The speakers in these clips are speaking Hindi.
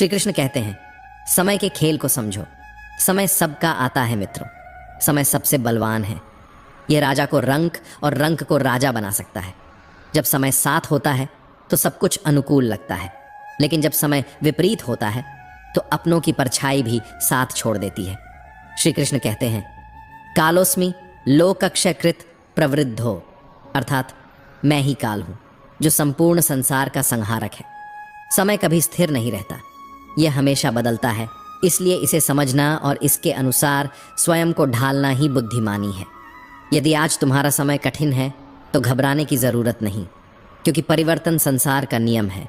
श्री कृष्ण कहते हैं, समय के खेल को समझो। समय सबका आता है मित्रों। समय सबसे बलवान है। यह राजा को रंक और रंक को राजा बना सकता है। जब समय साथ होता है तो सब कुछ अनुकूल लगता है, लेकिन जब समय विपरीत होता है तो अपनों की परछाई भी साथ छोड़ देती है। श्री कृष्ण कहते हैं, कालोस्मि लोकक्षयकृत प्रवृद्धो, अर्थात मैं ही काल हूं जो संपूर्ण संसार का संहारक है। समय कभी स्थिर नहीं रहता, यह हमेशा बदलता है। इसलिए इसे समझना और इसके अनुसार स्वयं को ढालना ही बुद्धिमानी है। यदि आज तुम्हारा समय कठिन है तो घबराने की ज़रूरत नहीं, क्योंकि परिवर्तन संसार का नियम है।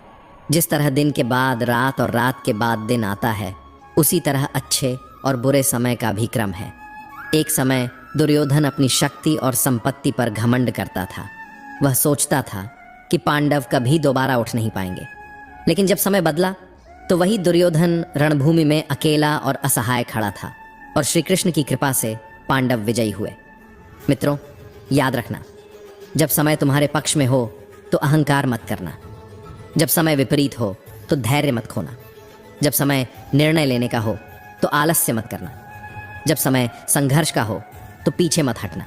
जिस तरह दिन के बाद रात और रात के बाद दिन आता है, उसी तरह अच्छे और बुरे समय का भी क्रम है। एक समय दुर्योधन अपनी शक्ति और संपत्ति पर घमंड करता था। वह सोचता था कि पांडव कभी दोबारा उठ नहीं पाएंगे, लेकिन जब समय बदला तो वही दुर्योधन रणभूमि में अकेला और असहाय खड़ा था, और श्री कृष्ण की कृपा से पांडव विजयी हुए। मित्रों, याद रखना, जब समय तुम्हारे पक्ष में हो तो अहंकार मत करना। जब समय विपरीत हो तो धैर्य मत खोना। जब समय निर्णय लेने का हो तो आलस्य मत करना। जब समय संघर्ष का हो तो पीछे मत हटना।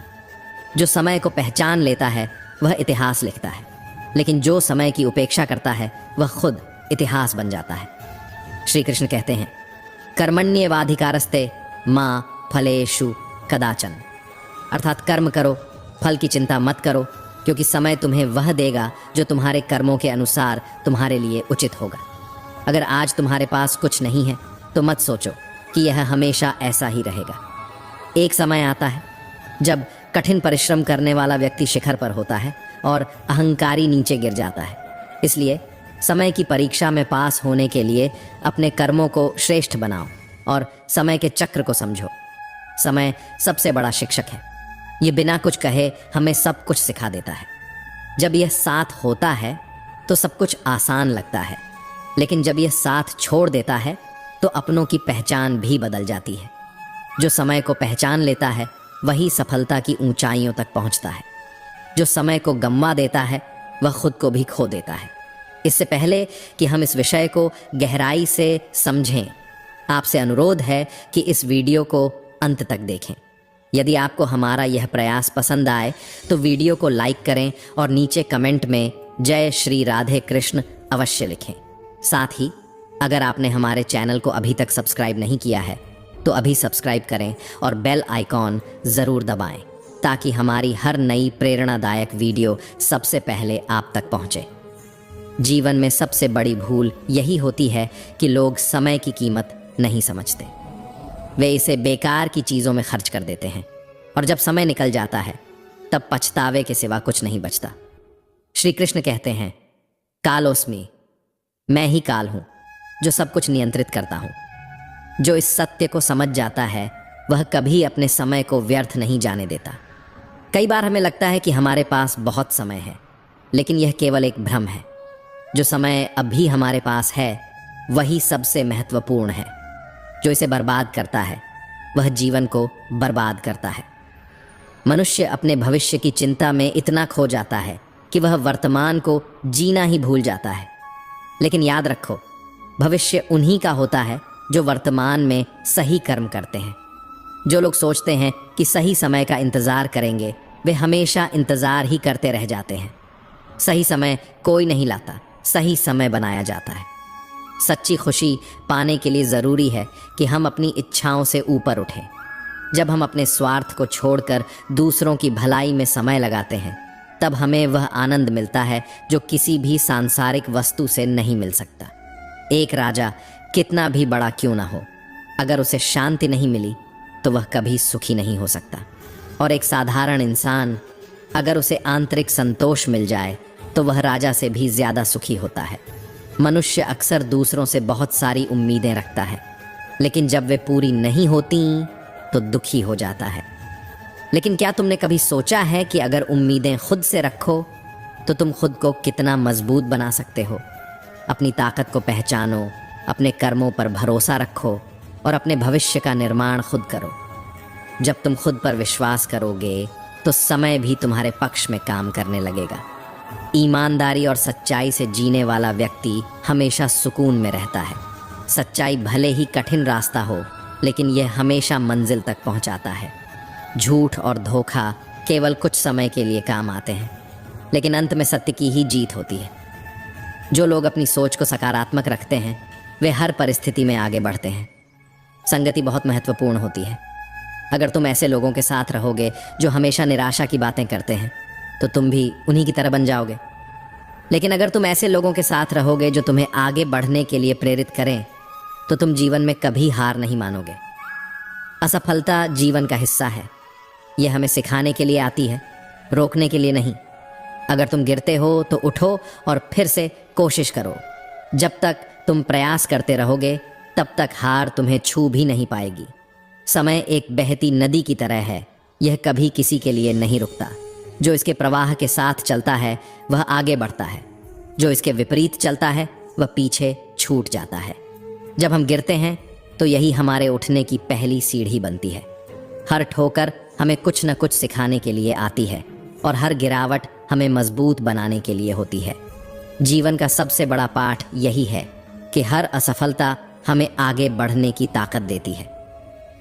जो समय को पहचान लेता है वह इतिहास लिखता है, लेकिन जो समय की उपेक्षा करता है वह खुद इतिहास बन जाता है। श्री कृष्ण कहते हैं, कर्मण्येवाधिकारस्ते मां फलेषु कदाचन, अर्थात कर्म करो, फल की चिंता मत करो, क्योंकि समय तुम्हें वह देगा जो तुम्हारे कर्मों के अनुसार तुम्हारे लिए उचित होगा। अगर आज तुम्हारे पास कुछ नहीं है तो मत सोचो कि यह हमेशा ऐसा ही रहेगा। एक समय आता है जब कठिन परिश्रम करने वाला व्यक्ति शिखर पर होता है और अहंकारी नीचे गिर जाता है। इसलिए समय की परीक्षा में पास होने के लिए अपने कर्मों को श्रेष्ठ बनाओ और समय के चक्र को समझो। समय सबसे बड़ा शिक्षक है। ये बिना कुछ कहे हमें सब कुछ सिखा देता है। जब यह साथ होता है तो सब कुछ आसान लगता है, लेकिन जब यह साथ छोड़ देता है तो अपनों की पहचान भी बदल जाती है। जो समय को पहचान लेता है वही सफलता की ऊंचाइयों तक पहुंचता है। जो समय को गंवा देता है वह खुद को भी खो देता है। इससे पहले कि हम इस विषय को गहराई से समझें, आपसे अनुरोध है कि इस वीडियो को अंत तक देखें। यदि आपको हमारा यह प्रयास पसंद आए तो वीडियो को लाइक करें और नीचे कमेंट में जय श्री राधे कृष्ण अवश्य लिखें। साथ ही अगर आपने हमारे चैनल को अभी तक सब्सक्राइब नहीं किया है तो अभी सब्सक्राइब करें और बेल आइकॉन ज़रूर दबाएं, ताकि हमारी हर नई प्रेरणादायक वीडियो सबसे पहले आप तक पहुंचे। जीवन में सबसे बड़ी भूल यही होती है कि लोग समय की कीमत नहीं समझते। वे इसे बेकार की चीज़ों में खर्च कर देते हैं, और जब समय निकल जाता है तब पछतावे के सिवा कुछ नहीं बचता। श्री कृष्ण कहते हैं, कालोस्मि, मैं ही काल हूं जो सब कुछ नियंत्रित करता हूं। जो इस सत्य को समझ जाता है वह कभी अपने समय को व्यर्थ नहीं जाने देता। कई बार हमें लगता है कि हमारे पास बहुत समय है, लेकिन यह केवल एक भ्रम है। जो समय अभी हमारे पास है वही सबसे महत्वपूर्ण है। जो इसे बर्बाद करता है वह जीवन को बर्बाद करता है। मनुष्य अपने भविष्य की चिंता में इतना खो जाता है कि वह वर्तमान को जीना ही भूल जाता है। लेकिन याद रखो, भविष्य उन्हीं का होता है जो वर्तमान में सही कर्म करते हैं। जो लोग सोचते हैं कि सही समय का इंतज़ार करेंगे, वे हमेशा इंतज़ार ही करते रह जाते हैं। सही समय कोई नहीं लाता, सही समय बनाया जाता है। सच्ची खुशी पाने के लिए ज़रूरी है कि हम अपनी इच्छाओं से ऊपर उठें। जब हम अपने स्वार्थ को छोड़कर दूसरों की भलाई में समय लगाते हैं, तब हमें वह आनंद मिलता है जो किसी भी सांसारिक वस्तु से नहीं मिल सकता। एक राजा कितना भी बड़ा क्यों ना हो, अगर उसे शांति नहीं मिली तो वह कभी सुखी नहीं हो सकता। और एक साधारण इंसान, अगर उसे आंतरिक संतोष मिल जाए तो वह राजा से भी ज़्यादा सुखी होता है। मनुष्य अक्सर दूसरों से बहुत सारी उम्मीदें रखता है, लेकिन जब वे पूरी नहीं होती तो दुखी हो जाता है। लेकिन क्या तुमने कभी सोचा है कि अगर उम्मीदें खुद से रखो तो तुम खुद को कितना मजबूत बना सकते हो? अपनी ताकत को पहचानो, अपने कर्मों पर भरोसा रखो और अपने भविष्य का निर्माण खुद करो। जब तुम खुद पर विश्वास करोगे तो समय भी तुम्हारे पक्ष में काम करने लगेगा। ईमानदारी और सच्चाई से जीने वाला व्यक्ति हमेशा सुकून में रहता है। सच्चाई भले ही कठिन रास्ता हो, लेकिन यह हमेशा मंजिल तक पहुंचाता है। झूठ और धोखा केवल कुछ समय के लिए काम आते हैं, लेकिन अंत में सत्य की ही जीत होती है। जो लोग अपनी सोच को सकारात्मक रखते हैं वे हर परिस्थिति में आगे बढ़ते हैं। संगति बहुत महत्वपूर्ण होती है। अगर तुम ऐसे लोगों के साथ रहोगे जो हमेशा निराशा की बातें करते हैं तो तुम भी उन्हीं की तरह बन जाओगे। लेकिन अगर तुम ऐसे लोगों के साथ रहोगे जो तुम्हें आगे बढ़ने के लिए प्रेरित करें तो तुम जीवन में कभी हार नहीं मानोगे। असफलता जीवन का हिस्सा है। यह हमें सिखाने के लिए आती है, रोकने के लिए नहीं। अगर तुम गिरते हो तो उठो और फिर से कोशिश करो। जब तक तुम प्रयास करते रहोगे तब तक हार तुम्हें छू भी नहीं पाएगी। समय एक बहती नदी की तरह है, यह कभी किसी के लिए नहीं रुकता। जो इसके प्रवाह के साथ चलता है वह आगे बढ़ता है, जो इसके विपरीत चलता है वह पीछे छूट जाता है। जब हम गिरते हैं तो यही हमारे उठने की पहली सीढ़ी बनती है। हर ठोकर हमें कुछ न कुछ सिखाने के लिए आती है और हर गिरावट हमें मजबूत बनाने के लिए होती है। जीवन का सबसे बड़ा पाठ यही है कि हर असफलता हमें आगे बढ़ने की ताकत देती है।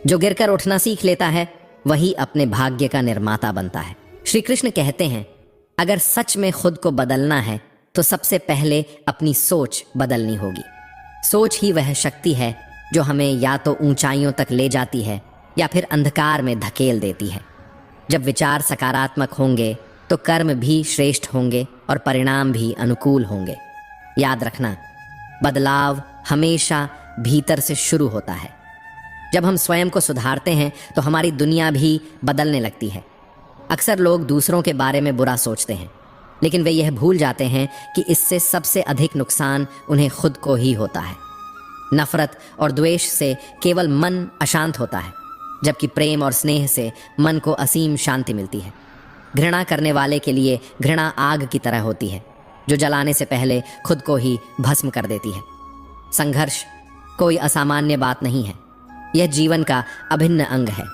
जो गिरकर उठना सीख लेता है वही अपने भाग्य का निर्माता बनता है। श्री कृष्ण कहते हैं, अगर सच में खुद को बदलना है तो सबसे पहले अपनी सोच बदलनी होगी। सोच ही वह शक्ति है जो हमें या तो ऊंचाइयों तक ले जाती है या फिर अंधकार में धकेल देती है। जब विचार सकारात्मक होंगे तो कर्म भी श्रेष्ठ होंगे और परिणाम भी अनुकूल होंगे। याद रखना, बदलाव हमेशा भीतर से शुरू होता है। जब हम स्वयं को सुधारते हैं तो हमारी दुनिया भी बदलने लगती है। अक्सर लोग दूसरों के बारे में बुरा सोचते हैं, लेकिन वे यह भूल जाते हैं कि इससे सबसे अधिक नुकसान उन्हें खुद को ही होता है। नफरत और द्वेष से केवल मन अशांत होता है, जबकि प्रेम और स्नेह से मन को असीम शांति मिलती है। घृणा करने वाले के लिए घृणा आग की तरह होती है, जो जलाने से पहले खुद को ही भस्म कर देती है। संघर्ष कोई असामान्य बात नहीं है, यह जीवन का अभिन्न अंग है।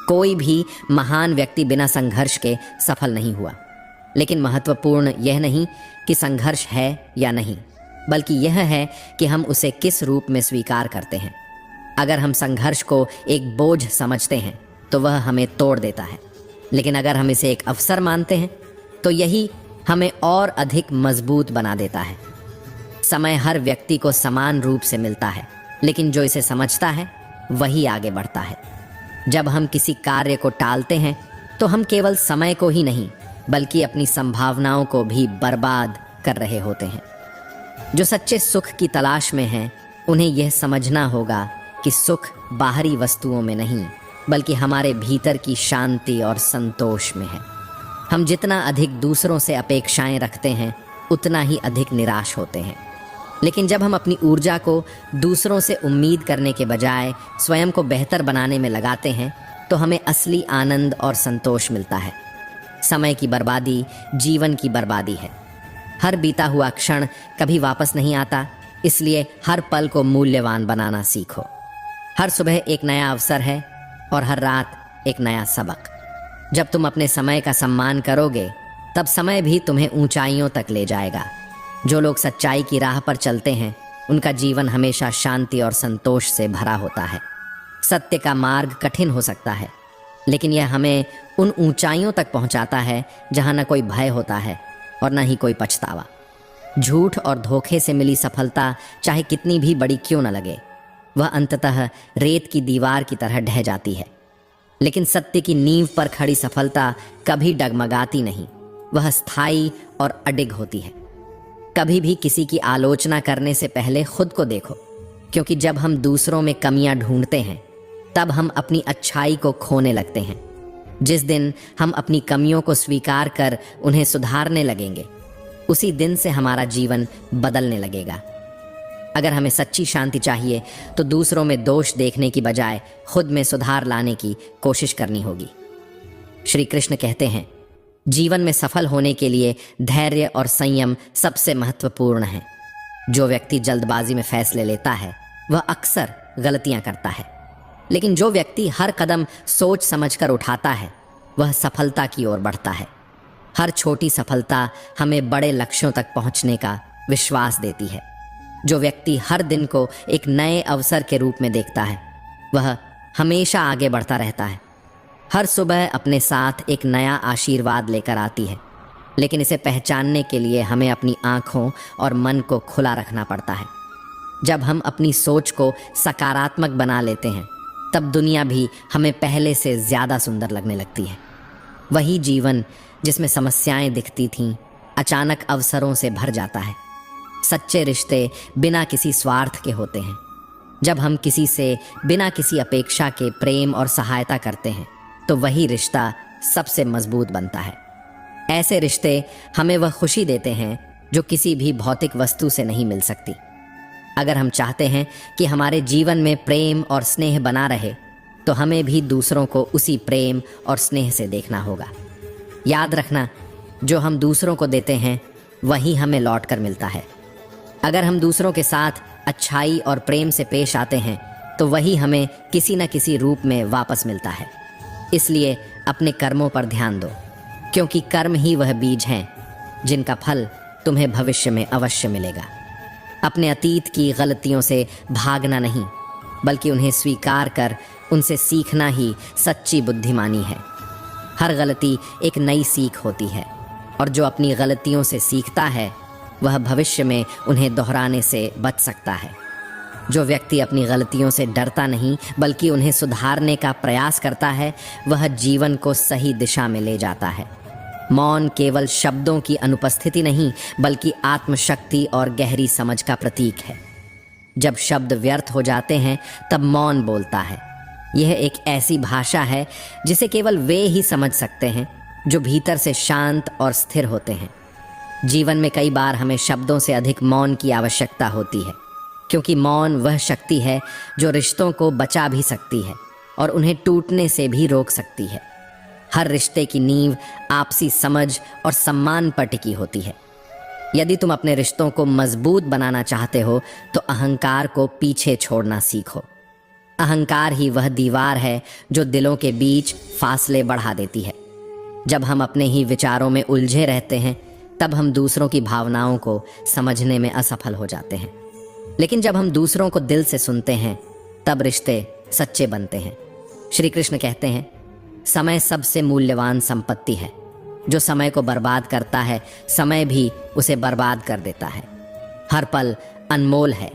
कोई भी महान व्यक्ति बिना संघर्ष के सफल नहीं हुआ। लेकिन महत्वपूर्ण यह नहीं कि संघर्ष है या नहीं, बल्कि यह है कि हम उसे किस रूप में स्वीकार करते हैं। अगर हम संघर्ष को एक बोझ समझते हैं तो वह हमें तोड़ देता है, लेकिन अगर हम इसे एक अवसर मानते हैं तो यही हमें और अधिक मजबूत बना देता है। समय हर व्यक्ति को समान रूप से मिलता है, लेकिन जो इसे समझता है वही आगे बढ़ता है। जब हम किसी कार्य को टालते हैं तो हम केवल समय को ही नहीं बल्कि अपनी संभावनाओं को भी बर्बाद कर रहे होते हैं। जो सच्चे सुख की तलाश में हैं उन्हें यह समझना होगा कि सुख बाहरी वस्तुओं में नहीं बल्कि हमारे भीतर की शांति और संतोष में है। हम जितना अधिक दूसरों से अपेक्षाएं रखते हैं उतना ही अधिक निराश होते हैं। लेकिन जब हम अपनी ऊर्जा को दूसरों से उम्मीद करने के बजाय स्वयं को बेहतर बनाने में लगाते हैं तो हमें असली आनंद और संतोष मिलता है। समय की बर्बादी जीवन की बर्बादी है। हर बीता हुआ क्षण कभी वापस नहीं आता, इसलिए हर पल को मूल्यवान बनाना सीखो। हर सुबह एक नया अवसर है और हर रात एक नया सबक। जब तुम अपने समय का सम्मान करोगे तब समय भी तुम्हें ऊंचाइयों तक ले जाएगा। जो लोग सच्चाई की राह पर चलते हैं उनका जीवन हमेशा शांति और संतोष से भरा होता है। सत्य का मार्ग कठिन हो सकता है, लेकिन यह हमें उन ऊंचाइयों तक पहुंचाता है जहां न कोई भय होता है और न ही कोई पछतावा। झूठ और धोखे से मिली सफलता चाहे कितनी भी बड़ी क्यों न लगे, वह अंततः रेत की दीवार की तरह ढह जाती है। लेकिन सत्य की नींव पर खड़ी सफलता कभी डगमगाती नहीं, वह स्थायी और अडिग होती है। कभी भी किसी की आलोचना करने से पहले खुद को देखो, क्योंकि जब हम दूसरों में कमियां ढूंढते हैं तब हम अपनी अच्छाई को खोने लगते हैं। जिस दिन हम अपनी कमियों को स्वीकार कर उन्हें सुधारने लगेंगे उसी दिन से हमारा जीवन बदलने लगेगा। अगर हमें सच्ची शांति चाहिए तो दूसरों में दोष देखने की बजाय खुद में सुधार लाने की कोशिश करनी होगी। श्री कृष्ण कहते हैं, जीवन में सफल होने के लिए धैर्य और संयम सबसे महत्वपूर्ण है। जो व्यक्ति जल्दबाजी में फैसले लेता है वह अक्सर गलतियां करता है, लेकिन जो व्यक्ति हर कदम सोच समझकर उठाता है वह सफलता की ओर बढ़ता है। हर छोटी सफलता हमें बड़े लक्ष्यों तक पहुंचने का विश्वास देती है। जो व्यक्ति हर दिन को एक नए अवसर के रूप में देखता है वह हमेशा आगे बढ़ता रहता है। हर सुबह अपने साथ एक नया आशीर्वाद लेकर आती है, लेकिन इसे पहचानने के लिए हमें अपनी आँखों और मन को खुला रखना पड़ता है। जब हम अपनी सोच को सकारात्मक बना लेते हैं तब दुनिया भी हमें पहले से ज़्यादा सुंदर लगने लगती है। वही जीवन जिसमें समस्याएं दिखती थीं अचानक अवसरों से भर जाता है। सच्चे रिश्ते बिना किसी स्वार्थ के होते हैं। जब हम किसी से बिना किसी अपेक्षा के प्रेम और सहायता करते हैं तो वही रिश्ता सबसे मजबूत बनता है। ऐसे रिश्ते हमें वह खुशी देते हैं जो किसी भी भौतिक वस्तु से नहीं मिल सकती। अगर हम चाहते हैं कि हमारे जीवन में प्रेम और स्नेह बना रहे तो हमें भी दूसरों को उसी प्रेम और स्नेह से देखना होगा। याद रखना, जो हम दूसरों को देते हैं वही हमें लौट कर मिलता है। अगर हम दूसरों के साथ अच्छाई और प्रेम से पेश आते हैं तो वही हमें किसी न किसी रूप में वापस मिलता है। इसलिए अपने कर्मों पर ध्यान दो, क्योंकि कर्म ही वह बीज हैं जिनका फल तुम्हें भविष्य में अवश्य मिलेगा। अपने अतीत की गलतियों से भागना नहीं, बल्कि उन्हें स्वीकार कर उनसे सीखना ही सच्ची बुद्धिमानी है। हर गलती एक नई सीख होती है, और जो अपनी गलतियों से सीखता है वह भविष्य में उन्हें दोहराने से बच सकता है। जो व्यक्ति अपनी गलतियों से डरता नहीं बल्कि उन्हें सुधारने का प्रयास करता है वह जीवन को सही दिशा में ले जाता है। मौन केवल शब्दों की अनुपस्थिति नहीं बल्कि आत्मशक्ति और गहरी समझ का प्रतीक है। जब शब्द व्यर्थ हो जाते हैं तब मौन बोलता है। यह एक ऐसी भाषा है जिसे केवल वे ही समझ सकते हैं जो भीतर से शांत और स्थिर होते हैं। जीवन में कई बार हमें शब्दों से अधिक मौन की आवश्यकता होती है, क्योंकि मौन वह शक्ति है जो रिश्तों को बचा भी सकती है और उन्हें टूटने से भी रोक सकती है। हर रिश्ते की नींव आपसी समझ और सम्मान पर टिकी होती है। यदि तुम अपने रिश्तों को मजबूत बनाना चाहते हो तो अहंकार को पीछे छोड़ना सीखो। अहंकार ही वह दीवार है जो दिलों के बीच फासले बढ़ा देती है। जब हम अपने ही विचारों में उलझे रहते हैं तब हम दूसरों की भावनाओं को समझने में असफल हो जाते हैं, लेकिन जब हम दूसरों को दिल से सुनते हैं तब रिश्ते सच्चे बनते हैं। श्री कृष्ण कहते हैं, समय सबसे मूल्यवान संपत्ति है। जो समय को बर्बाद करता है समय भी उसे बर्बाद कर देता है। हर पल अनमोल है।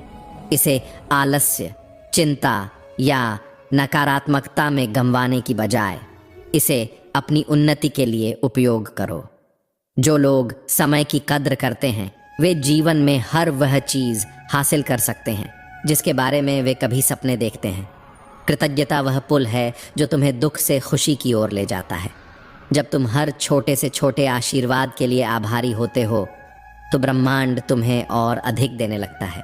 इसे आलस्य, चिंता या नकारात्मकता में गंवाने की बजाय इसे अपनी उन्नति के लिए उपयोग करो। जो लोग समय की कद्र करते हैं वे जीवन में हर वह चीज़ हासिल कर सकते हैं जिसके बारे में वे कभी सपने देखते हैं। कृतज्ञता वह पुल है जो तुम्हें दुख से खुशी की ओर ले जाता है। जब तुम हर छोटे से छोटे आशीर्वाद के लिए आभारी होते हो तो ब्रह्मांड तुम्हें और अधिक देने लगता है।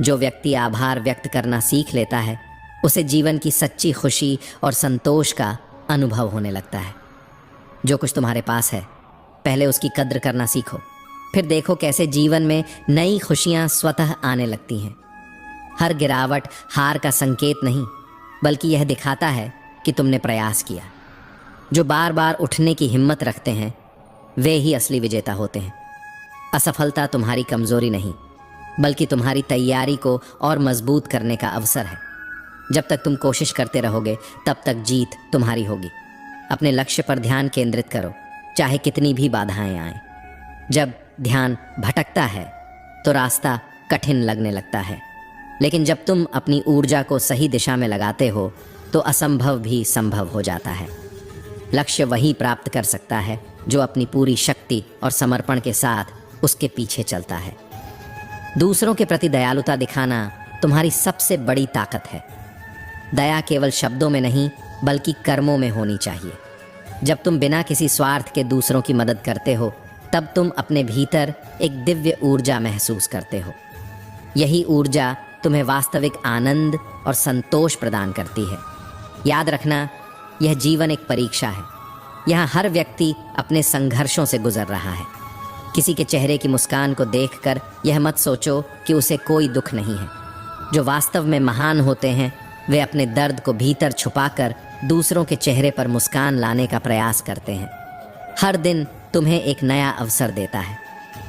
जो व्यक्ति आभार व्यक्त करना सीख लेता है उसे जीवन की सच्ची खुशी और संतोष का अनुभव होने लगता है। जो कुछ तुम्हारे पास है पहले उसकी कद्र करना सीखो, फिर देखो कैसे जीवन में नई खुशियां स्वतः आने लगती हैं। हर गिरावट हार का संकेत नहीं बल्कि यह दिखाता है कि तुमने प्रयास किया। जो बार बार उठने की हिम्मत रखते हैं वे ही असली विजेता होते हैं। असफलता तुम्हारी कमजोरी नहीं बल्कि तुम्हारी तैयारी को और मजबूत करने का अवसर है। जब तक तुम कोशिश करते रहोगे तब तक जीत तुम्हारी होगी। अपने लक्ष्य पर ध्यान केंद्रित करो, चाहे कितनी भी बाधाएं आएं। जब ध्यान भटकता है तो रास्ता कठिन लगने लगता है, लेकिन जब तुम अपनी ऊर्जा को सही दिशा में लगाते हो तो असंभव भी संभव हो जाता है। लक्ष्य वही प्राप्त कर सकता है जो अपनी पूरी शक्ति और समर्पण के साथ उसके पीछे चलता है। दूसरों के प्रति दयालुता दिखाना तुम्हारी सबसे बड़ी ताकत है। दया केवल शब्दों में नहीं बल्कि कर्मों में होनी चाहिए। जब तुम बिना किसी स्वार्थ के दूसरों की मदद करते हो तब तुम अपने भीतर एक दिव्य ऊर्जा महसूस करते हो। यही ऊर्जा तुम्हें वास्तविक आनंद और संतोष प्रदान करती है। याद रखना, यह जीवन एक परीक्षा है। यहाँ हर व्यक्ति अपने संघर्षों से गुजर रहा है। किसी के चेहरे की मुस्कान को देखकर यह मत सोचो कि उसे कोई दुख नहीं है। जो वास्तव में महान होते हैं वे अपने दर्द को भीतर छुपाकर दूसरों के चेहरे पर मुस्कान लाने का प्रयास करते हैं। हर दिन तुम्हें एक नया अवसर देता है।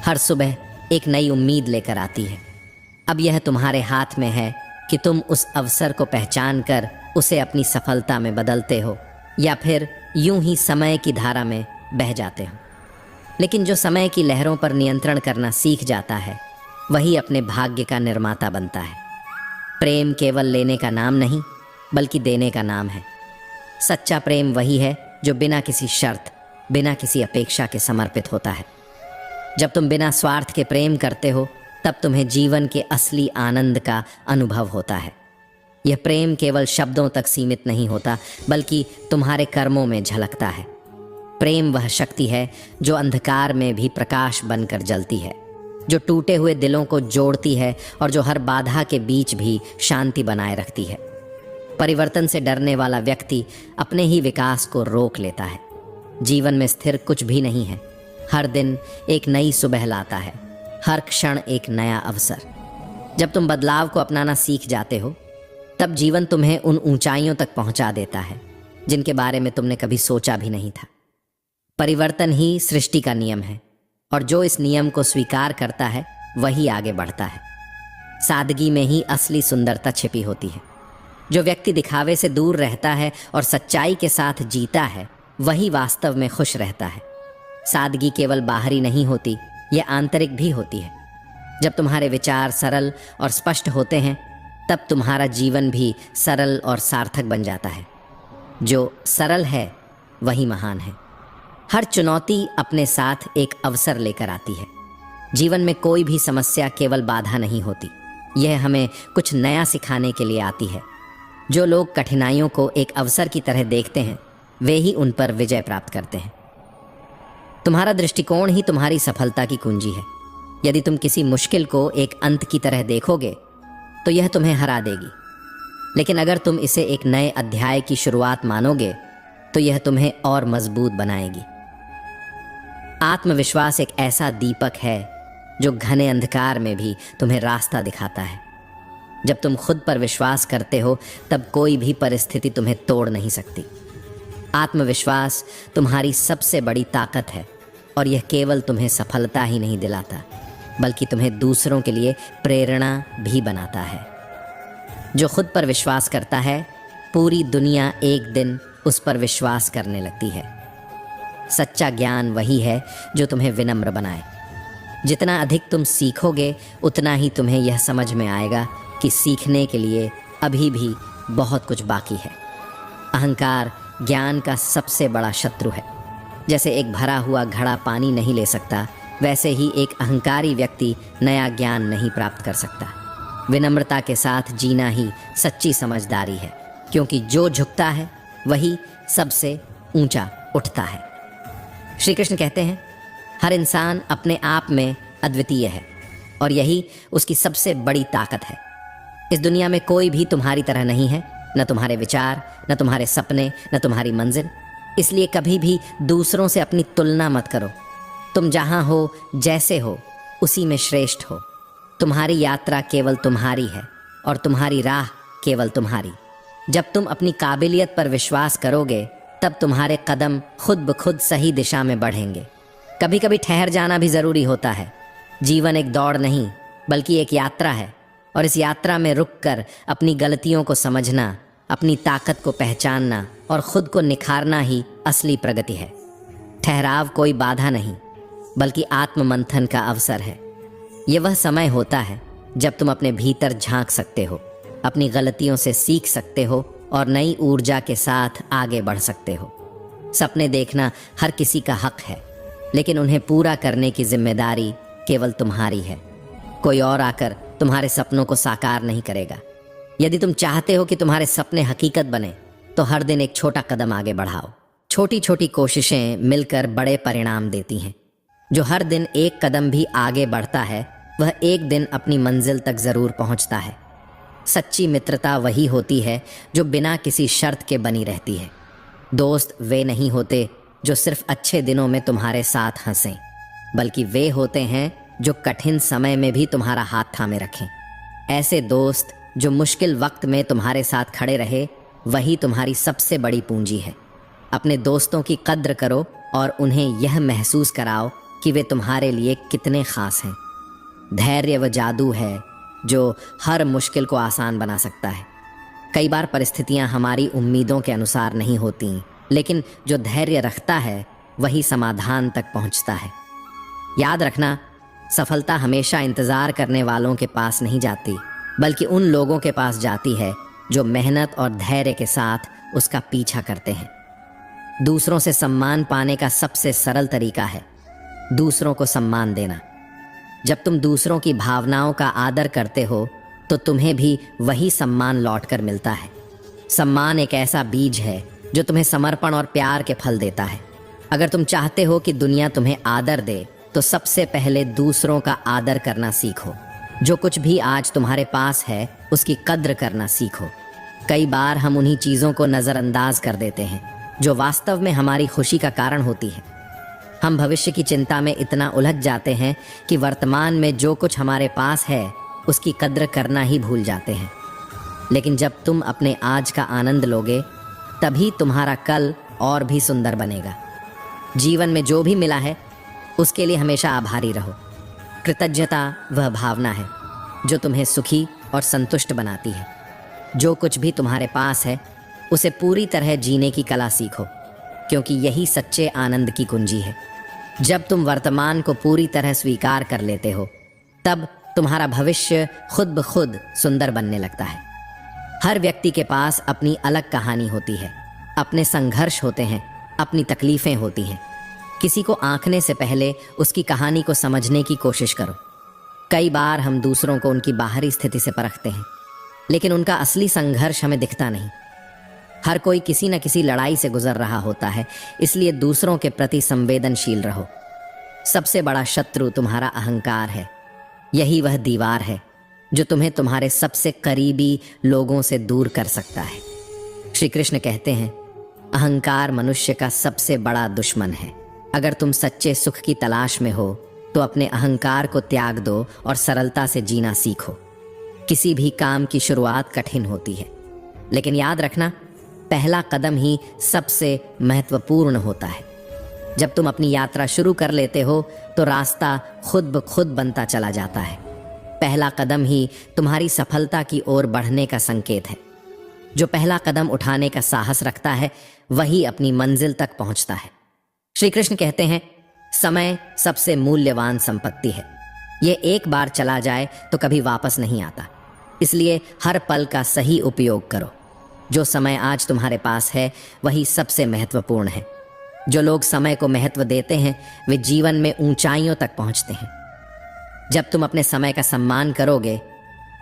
हर सुबह एक नई उम्मीद लेकर आती है। अब यह तुम्हारे हाथ में है कि तुम उस अवसर को पहचान कर उसे अपनी सफलता में बदलते हो या फिर यूं ही समय की धारा में बह जाते हो। लेकिन जो समय की लहरों पर नियंत्रण करना सीख जाता है वही अपने भाग्य का निर्माता बनता है। प्रेम केवल लेने का नाम नहीं बल्कि देने का नाम है। सच्चा प्रेम वही है जो बिना किसी शर्त, बिना किसी अपेक्षा के समर्पित होता है। जब तुम बिना स्वार्थ के प्रेम करते हो तब तुम्हें जीवन के असली आनंद का अनुभव होता है। यह प्रेम केवल शब्दों तक सीमित नहीं होता बल्कि तुम्हारे कर्मों में झलकता है। प्रेम वह शक्ति है जो अंधकार में भी प्रकाश बनकर जलती है, जो टूटे हुए दिलों को जोड़ती है और जो हर बाधा के बीच भी शांति बनाए रखती है। परिवर्तन से डरने वाला व्यक्ति अपने ही विकास को रोक लेता है। जीवन में स्थिर कुछ भी नहीं है। हर दिन एक नई सुबह लाता है, हर क्षण एक नया अवसर। जब तुम बदलाव को अपनाना सीख जाते हो तब जीवन तुम्हें उन ऊंचाइयों तक पहुंचा देता है जिनके बारे में तुमने कभी सोचा भी नहीं था। परिवर्तन ही सृष्टि का नियम है और जो इस नियम को स्वीकार करता है वही आगे बढ़ता है। सादगी में ही असली सुंदरता छिपी होती है। जो व्यक्ति दिखावे से दूर रहता है और सच्चाई के साथ जीता है वही वास्तव में खुश रहता है। सादगी केवल बाहरी नहीं होती, यह आंतरिक भी होती है। जब तुम्हारे विचार सरल और स्पष्ट होते हैं तब तुम्हारा जीवन भी सरल और सार्थक बन जाता है। जो सरल है वही महान है। हर चुनौती अपने साथ एक अवसर लेकर आती है। जीवन में कोई भी समस्या केवल बाधा नहीं होती, यह हमें कुछ नया सिखाने के लिए आती है। जो लोग कठिनाइयों को एक अवसर की तरह देखते हैं वे ही उन पर विजय प्राप्त करते हैं। तुम्हारा दृष्टिकोण ही तुम्हारी सफलता की कुंजी है। यदि तुम किसी मुश्किल को एक अंत की तरह देखोगे तो यह तुम्हें हरा देगी, लेकिन अगर तुम इसे एक नए अध्याय की शुरुआत मानोगे तो यह तुम्हें और मजबूत बनाएगी। आत्मविश्वास एक ऐसा दीपक है जो घने अंधकार में भी तुम्हें रास्ता दिखाता है। जब तुम खुद पर विश्वास करते हो तब कोई भी परिस्थिति तुम्हें तोड़ नहीं सकती। आत्मविश्वास तुम्हारी सबसे बड़ी ताकत है और यह केवल तुम्हें सफलता ही नहीं दिलाता बल्कि तुम्हें दूसरों के लिए प्रेरणा भी बनाता है। जो खुद पर विश्वास करता है पूरी दुनिया एक दिन उस पर विश्वास करने लगती है। सच्चा ज्ञान वही है जो तुम्हें विनम्र बनाए। जितना अधिक तुम सीखोगे उतना ही तुम्हें यह समझ में आएगा कि सीखने के लिए अभी भी बहुत कुछ बाकी है। अहंकार ज्ञान का सबसे बड़ा शत्रु है। जैसे एक भरा हुआ घड़ा पानी नहीं ले सकता, वैसे ही एक अहंकारी व्यक्ति नया ज्ञान नहीं प्राप्त कर सकता। विनम्रता के साथ जीना ही सच्ची समझदारी है, क्योंकि जो झुकता है वही सबसे ऊंचा उठता है। श्री कृष्ण कहते हैं, हर इंसान अपने आप में अद्वितीय है और यही उसकी सबसे बड़ी ताकत है। इस दुनिया में कोई भी तुम्हारी तरह नहीं है, न तुम्हारे विचार, न तुम्हारे सपने, न तुम्हारी मंजिल। इसलिए कभी भी दूसरों से अपनी तुलना मत करो। तुम जहाँ हो, जैसे हो, उसी में श्रेष्ठ हो। तुम्हारी यात्रा केवल तुम्हारी है और तुम्हारी राह केवल तुम्हारी। जब तुम अपनी काबिलियत पर विश्वास करोगे तब तुम्हारे कदम खुद ब खुद सही दिशा में बढ़ेंगे। कभी कभी ठहर जाना भी ज़रूरी होता है। जीवन एक दौड़ नहीं बल्कि एक यात्रा है और इस यात्रा में रुककर अपनी गलतियों को समझना, अपनी ताकत को पहचानना और खुद को निखारना ही असली प्रगति है। ठहराव कोई बाधा नहीं बल्कि आत्ममंथन का अवसर है। ये वह समय होता है जब तुम अपने भीतर झांक सकते हो, अपनी गलतियों से सीख सकते हो और नई ऊर्जा के साथ आगे बढ़ सकते हो। सपने देखना हर किसी का हक है, लेकिन उन्हें पूरा करने की जिम्मेदारी केवल तुम्हारी है। कोई और आकर तुम्हारे सपनों को साकार नहीं करेगा। यदि तुम चाहते हो कि तुम्हारे सपने हकीकत बने तो हर दिन एक छोटा कदम आगे बढ़ाओ। छोटी छोटी कोशिशें मिलकर बड़े परिणाम देती हैं। जो हर दिन एक कदम भी आगे बढ़ता है वह एक दिन अपनी मंजिल तक ज़रूर पहुंचता है। सच्ची मित्रता वही होती है जो बिना किसी शर्त के बनी रहती है। दोस्त वे नहीं होते जो सिर्फ अच्छे दिनों में तुम्हारे साथ हंसें, बल्कि वे होते हैं जो कठिन समय में भी तुम्हारा हाथ थामे रखें। ऐसे दोस्त जो मुश्किल वक्त में तुम्हारे साथ खड़े रहे वही तुम्हारी सबसे बड़ी पूंजी है। अपने दोस्तों की कद्र करो और उन्हें यह महसूस कराओ कि वे तुम्हारे लिए कितने खास हैं। धैर्य व जादू है जो हर मुश्किल को आसान बना सकता है। कई बार परिस्थितियां हमारी उम्मीदों के अनुसार नहीं होती, लेकिन जो धैर्य रखता है वही समाधान तक पहुंचता है। याद रखना, सफलता हमेशा इंतजार करने वालों के पास नहीं जाती, बल्कि उन लोगों के पास जाती है जो मेहनत और धैर्य के साथ उसका पीछा करते हैं। दूसरों से सम्मान पाने का सबसे सरल तरीका है दूसरों को सम्मान देना। जब तुम दूसरों की भावनाओं का आदर करते हो तो तुम्हें भी वही सम्मान लौटकर मिलता है। सम्मान एक ऐसा बीज है जो तुम्हें समर्पण और प्यार के फल देता है। अगर तुम चाहते हो कि दुनिया तुम्हें आदर दे तो सबसे पहले दूसरों का आदर करना सीखो। जो कुछ भी आज तुम्हारे पास है उसकी कद्र करना सीखो। कई बार हम उन्हीं चीज़ों को नज़रअंदाज कर देते हैं जो वास्तव में हमारी खुशी का कारण होती है। हम भविष्य की चिंता में इतना उलझ जाते हैं कि वर्तमान में जो कुछ हमारे पास है उसकी कद्र करना ही भूल जाते हैं। लेकिन जब तुम अपने आज का आनंद लोगे तभी तुम्हारा कल और भी सुंदर बनेगा। जीवन में जो भी मिला है उसके लिए हमेशा आभारी रहो। कृतज्ञता वह भावना है जो तुम्हें सुखी और संतुष्ट बनाती है। जो कुछ भी तुम्हारे पास है उसे पूरी तरह जीने की कला सीखो, क्योंकि यही सच्चे आनंद की कुंजी है। जब तुम वर्तमान को पूरी तरह स्वीकार कर लेते हो तब तुम्हारा भविष्य खुद ब खुद सुंदर बनने लगता है। हर व्यक्ति के पास अपनी अलग कहानी होती है, अपने संघर्ष होते हैं, अपनी तकलीफें होती हैं। किसी को आंकने से पहले उसकी कहानी को समझने की कोशिश करो। कई बार हम दूसरों को उनकी बाहरी स्थिति से परखते हैं, लेकिन उनका असली संघर्ष हमें दिखता नहीं। हर कोई किसी न किसी लड़ाई से गुजर रहा होता है, इसलिए दूसरों के प्रति संवेदनशील रहो। सबसे बड़ा शत्रु तुम्हारा अहंकार है। यही वह दीवार है जो तुम्हें तुम्हारे सबसे करीबी लोगों से दूर कर सकता है। श्री कृष्ण कहते हैं, अहंकार मनुष्य का सबसे बड़ा दुश्मन है। अगर तुम सच्चे सुख की तलाश में हो तो अपने अहंकार को त्याग दो और सरलता से जीना सीखो। किसी भी काम की शुरुआत कठिन होती है, लेकिन याद रखना, पहला कदम ही सबसे महत्वपूर्ण होता है। जब तुम अपनी यात्रा शुरू कर लेते हो तो रास्ता खुद ब खुद बनता चला जाता है। पहला कदम ही तुम्हारी सफलता की ओर बढ़ने का संकेत है। जो पहला कदम उठाने का साहस रखता है वही अपनी मंजिल तक पहुंचता है। श्री कृष्ण कहते हैं, समय सबसे मूल्यवान संपत्ति है। ये एक बार चला जाए तो कभी वापस नहीं आता, इसलिए हर पल का सही उपयोग करो। जो समय आज तुम्हारे पास है वही सबसे महत्वपूर्ण है। जो लोग समय को महत्व देते हैं वे जीवन में ऊंचाइयों तक पहुंचते हैं। जब तुम अपने समय का सम्मान करोगे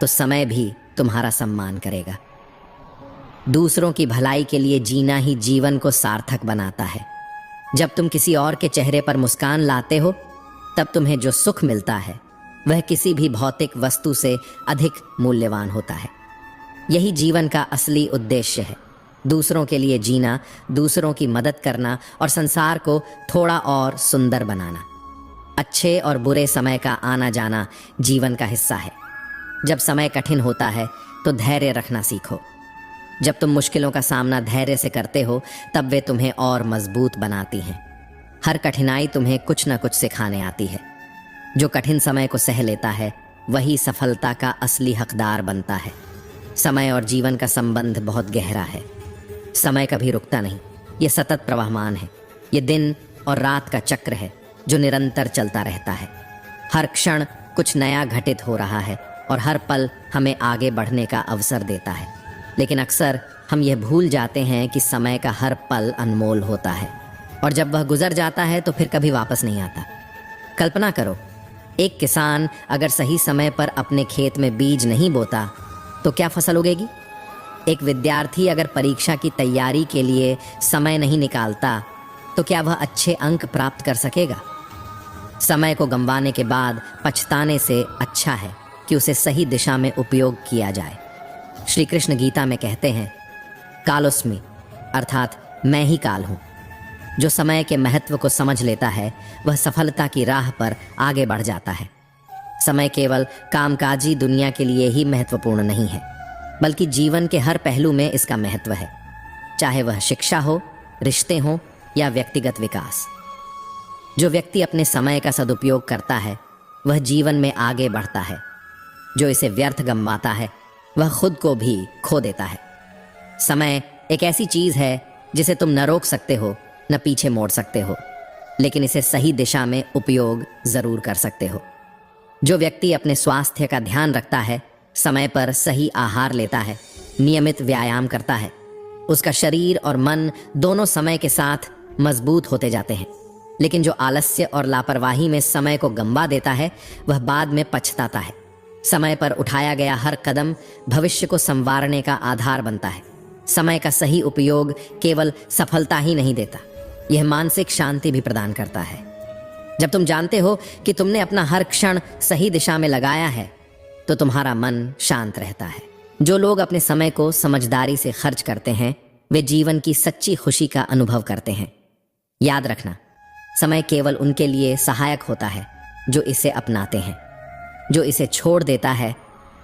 तो समय भी तुम्हारा सम्मान करेगा। दूसरों की भलाई के लिए जीना ही जीवन को सार्थक बनाता है। जब तुम किसी और के चेहरे पर मुस्कान लाते हो तब तुम्हें जो सुख मिलता है वह किसी भी भौतिक वस्तु से अधिक मूल्यवान होता है। यही जीवन का असली उद्देश्य है, दूसरों के लिए जीना, दूसरों की मदद करना और संसार को थोड़ा और सुंदर बनाना। अच्छे और बुरे समय का आना जाना जीवन का हिस्सा है। जब समय कठिन होता है तो धैर्य रखना सीखो। जब तुम मुश्किलों का सामना धैर्य से करते हो तब वे तुम्हें और मजबूत बनाती हैं। हर कठिनाई तुम्हें कुछ न कुछ सिखाने आती है। जो कठिन समय को सह लेता है वही सफलता का असली हकदार बनता है। समय और जीवन का संबंध बहुत गहरा है। समय कभी रुकता नहीं, ये सतत प्रवाहमान है। ये दिन और रात का चक्र है जो निरंतर चलता रहता है। हर क्षण कुछ नया घटित हो रहा है और हर पल हमें आगे बढ़ने का अवसर देता है। लेकिन अक्सर हम यह भूल जाते हैं कि समय का हर पल अनमोल होता है और जब वह गुजर जाता है तो फिर कभी वापस नहीं आता। कल्पना करो, एक किसान अगर सही समय पर अपने खेत में बीज नहीं बोता तो क्या फसल उगेगी? एक विद्यार्थी अगर परीक्षा की तैयारी के लिए समय नहीं निकालता तो क्या वह अच्छे अंक प्राप्त कर सकेगा? समय को गंवाने के बाद पछताने से अच्छा है कि उसे सही दिशा में उपयोग किया जाए। श्री कृष्ण गीता में कहते हैं, कालोस्मि अर्थात मैं ही काल हूँ। जो समय के महत्व को समझ लेता है वह सफलता की राह पर आगे बढ़ जाता है। समय केवल कामकाजी दुनिया के लिए ही महत्वपूर्ण नहीं है, बल्कि जीवन के हर पहलू में इसका महत्व है, चाहे वह शिक्षा हो, रिश्ते हों या व्यक्तिगत विकास। जो व्यक्ति अपने समय का सदुपयोग करता है वह जीवन में आगे बढ़ता है। जो इसे व्यर्थ गंवाता है वह खुद को भी खो देता है। समय एक ऐसी चीज है जिसे तुम न रोक सकते हो न पीछे मोड़ सकते हो, लेकिन इसे सही दिशा में उपयोग जरूर कर सकते हो। जो व्यक्ति अपने स्वास्थ्य का ध्यान रखता है, समय पर सही आहार लेता है, नियमित व्यायाम करता है, उसका शरीर और मन दोनों समय के साथ मजबूत होते जाते हैं। लेकिन जो आलस्य और लापरवाही में समय को गंवा देता है वह बाद में पछताता है। समय पर उठाया गया हर कदम भविष्य को संवारने का आधार बनता है। समय का सही उपयोग केवल सफलता ही नहीं देता, यह मानसिक शांति भी प्रदान करता है। जब तुम जानते हो कि तुमने अपना हर क्षण सही दिशा में लगाया है तो तुम्हारा मन शांत रहता है। जो लोग अपने समय को समझदारी से खर्च करते हैं वे जीवन की सच्ची खुशी का अनुभव करते हैं। याद रखना, समय केवल उनके लिए सहायक होता है जो इसे अपनाते हैं। जो इसे छोड़ देता है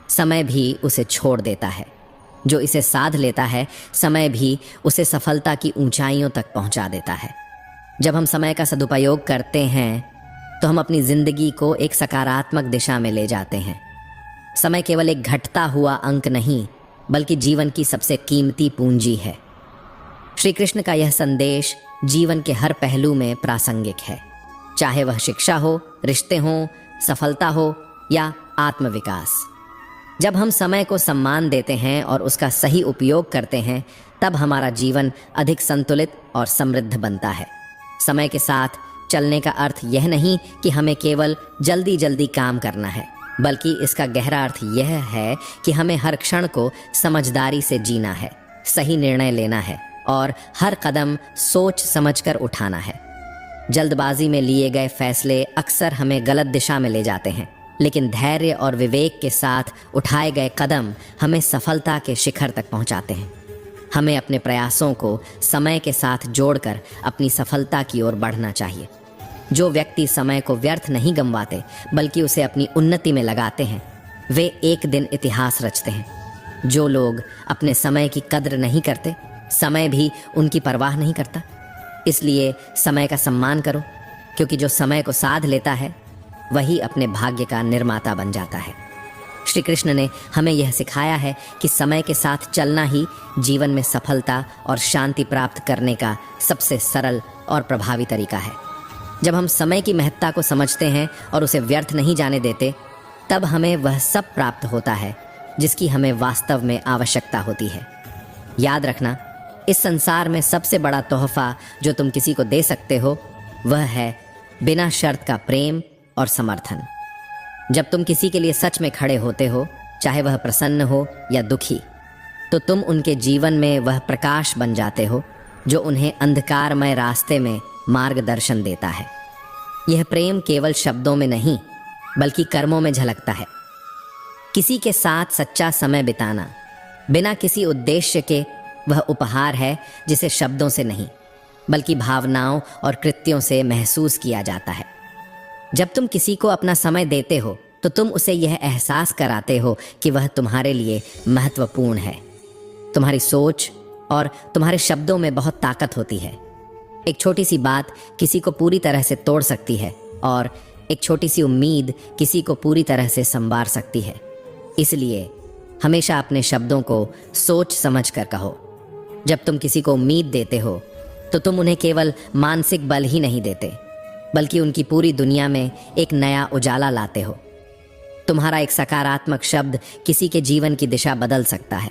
समय भी उसे छोड़ देता है। जो इसे साध लेता है समय भी उसे सफलता की ऊंचाइयों तक पहुंचा देता है। जब हम समय का सदुपयोग करते हैं तो हम अपनी जिंदगी को एक सकारात्मक दिशा में ले जाते हैं। समय केवल एक घटता हुआ अंक नहीं बल्कि जीवन की सबसे कीमती पूंजी है। श्री कृष्ण का यह संदेश जीवन के हर पहलू में प्रासंगिक है, चाहे वह शिक्षा हो, रिश्ते हों, सफलता हो या आत्मविकास। जब हम समय को सम्मान देते हैं और उसका सही उपयोग करते हैं तब हमारा जीवन अधिक संतुलित और समृद्ध बनता है। समय के साथ चलने का अर्थ यह नहीं कि हमें केवल जल्दी जल्दी काम करना है, बल्कि इसका गहरा अर्थ यह है कि हमें हर क्षण को समझदारी से जीना है, सही निर्णय लेना है और हर कदम सोच समझकर उठाना है। जल्दबाजी में लिए गए फैसले अक्सर हमें गलत दिशा में ले जाते हैं, लेकिन धैर्य और विवेक के साथ उठाए गए कदम हमें सफलता के शिखर तक पहुंचाते हैं। हमें अपने प्रयासों को समय के साथ जोड़कर अपनी सफलता की ओर बढ़ना चाहिए। जो व्यक्ति समय को व्यर्थ नहीं गंवाते बल्कि उसे अपनी उन्नति में लगाते हैं वे एक दिन इतिहास रचते हैं। जो लोग अपने समय की कद्र नहीं करते समय भी उनकी परवाह नहीं करता। इसलिए समय का सम्मान करो, क्योंकि जो समय को साध लेता है वही अपने भाग्य का निर्माता बन जाता है। श्री कृष्ण ने हमें यह सिखाया है कि समय के साथ चलना ही जीवन में सफलता और शांति प्राप्त करने का सबसे सरल और प्रभावी तरीका है। जब हम समय की महत्ता को समझते हैं और उसे व्यर्थ नहीं जाने देते तब हमें वह सब प्राप्त होता है जिसकी हमें वास्तव में आवश्यकता होती है। याद रखना, इस संसार में सबसे बड़ा तोहफा जो तुम किसी को दे सकते हो वह है बिना शर्त का प्रेम और समर्थन। जब तुम किसी के लिए सच में खड़े होते हो, चाहे वह प्रसन्न हो या दुखी, तो तुम उनके जीवन में वह प्रकाश बन जाते हो जो उन्हें अंधकारमय रास्ते में मार्गदर्शन देता है। यह प्रेम केवल शब्दों में नहीं बल्कि कर्मों में झलकता है। किसी के साथ सच्चा समय बिताना बिना किसी उद्देश्य के वह उपहार है जिसे शब्दों से नहीं बल्कि भावनाओं और कृत्यों से महसूस किया जाता है। जब तुम किसी को अपना समय देते हो तो तुम उसे यह एहसास कराते हो कि वह तुम्हारे लिए महत्वपूर्ण है। तुम्हारी सोच और तुम्हारे शब्दों में बहुत ताकत होती है। एक छोटी सी बात किसी को पूरी तरह से तोड़ सकती है और एक छोटी सी उम्मीद किसी को पूरी तरह से संवार सकती है। इसलिए हमेशा अपने शब्दों को सोच समझ कर कहो। जब तुम किसी को उम्मीद देते हो तो तुम उन्हें केवल मानसिक बल ही नहीं देते बल्कि उनकी पूरी दुनिया में एक नया उजाला लाते हो। तुम्हारा एक सकारात्मक शब्द किसी के जीवन की दिशा बदल सकता है।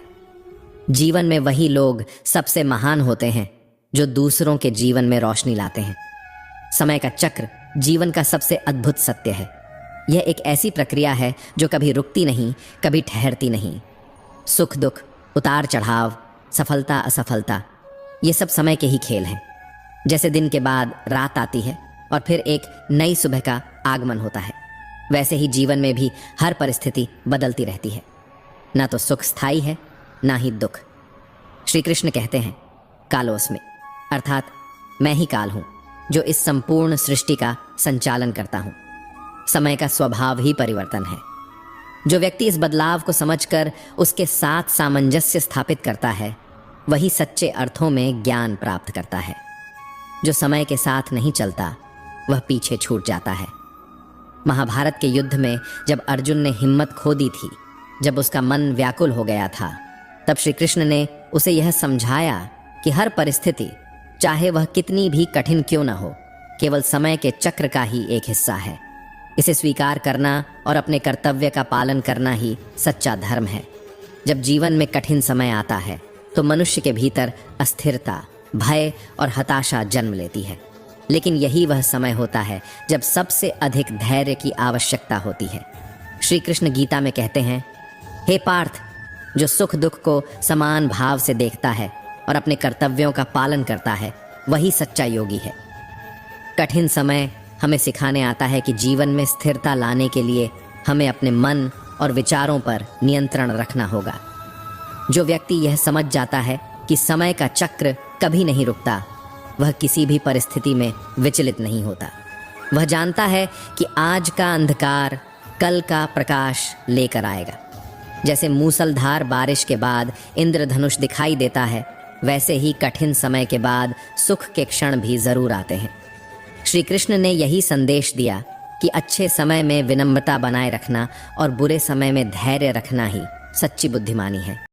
जीवन में वही लोग सबसे महान होते हैं जो दूसरों के जीवन में रोशनी लाते हैं। समय का चक्र जीवन का सबसे अद्भुत सत्य है। यह एक ऐसी प्रक्रिया है जो कभी रुकती नहीं, कभी ठहरती नहीं। सुख दुख, उतार चढ़ाव, सफलता असफलता, ये सब समय के ही खेल हैं। जैसे दिन के बाद रात आती है और फिर एक नई सुबह का आगमन होता है, वैसे ही जीवन में भी हर परिस्थिति बदलती रहती है। ना तो सुख स्थायी है ना ही दुख। श्री कृष्ण कहते हैं, कालोस्मि, अर्थात मैं ही काल हूं जो इस संपूर्ण सृष्टि का संचालन करता हूं। समय का स्वभाव ही परिवर्तन है। जो व्यक्ति इस बदलाव को समझकर उसके साथ सामंजस्य स्थापित करता है वही सच्चे अर्थों में ज्ञान प्राप्त करता है। जो समय के साथ नहीं चलता वह पीछे छूट जाता है। महाभारत के युद्ध में जब अर्जुन ने हिम्मत खो दी थी, जब उसका मन व्याकुल हो गया था, तब श्री कृष्ण ने उसे यह समझाया कि हर परिस्थिति, चाहे वह कितनी भी कठिन क्यों न हो, केवल समय के चक्र का ही एक हिस्सा है। इसे स्वीकार करना और अपने कर्तव्य का पालन करना ही सच्चा धर्म है। जब जीवन में कठिन समय आता है तो मनुष्य के भीतर अस्थिरता, भय और हताशा जन्म लेती है, लेकिन यही वह समय होता है जब सबसे अधिक धैर्य की आवश्यकता होती है। श्री कृष्ण गीता में कहते हैं, हे पार्थ, जो सुख दुख को समान भाव से देखता है और अपने कर्तव्यों का पालन करता है, वही सच्चा योगी है। कठिन समय हमें सिखाने आता है कि जीवन में स्थिरता लाने के लिए हमें अपने मन और विचारों पर नियंत्रण रखना होगा। जो व्यक्ति यह समझ जाता है कि समय का चक्र कभी नहीं रुकता, वह किसी भी परिस्थिति में विचलित नहीं होता। वह जानता है कि आज का अंधकार कल का प्रकाश लेकर आएगा। जैसे मूसलधार बारिश के बाद इंद्रधनुष दिखाई देता है, वैसे ही कठिन समय के बाद सुख के क्षण भी जरूर आते हैं। श्री कृष्ण ने यही संदेश दिया कि अच्छे समय में विनम्रता बनाए रखना और बुरे समय में धैर्य रखना ही सच्ची बुद्धिमानी है।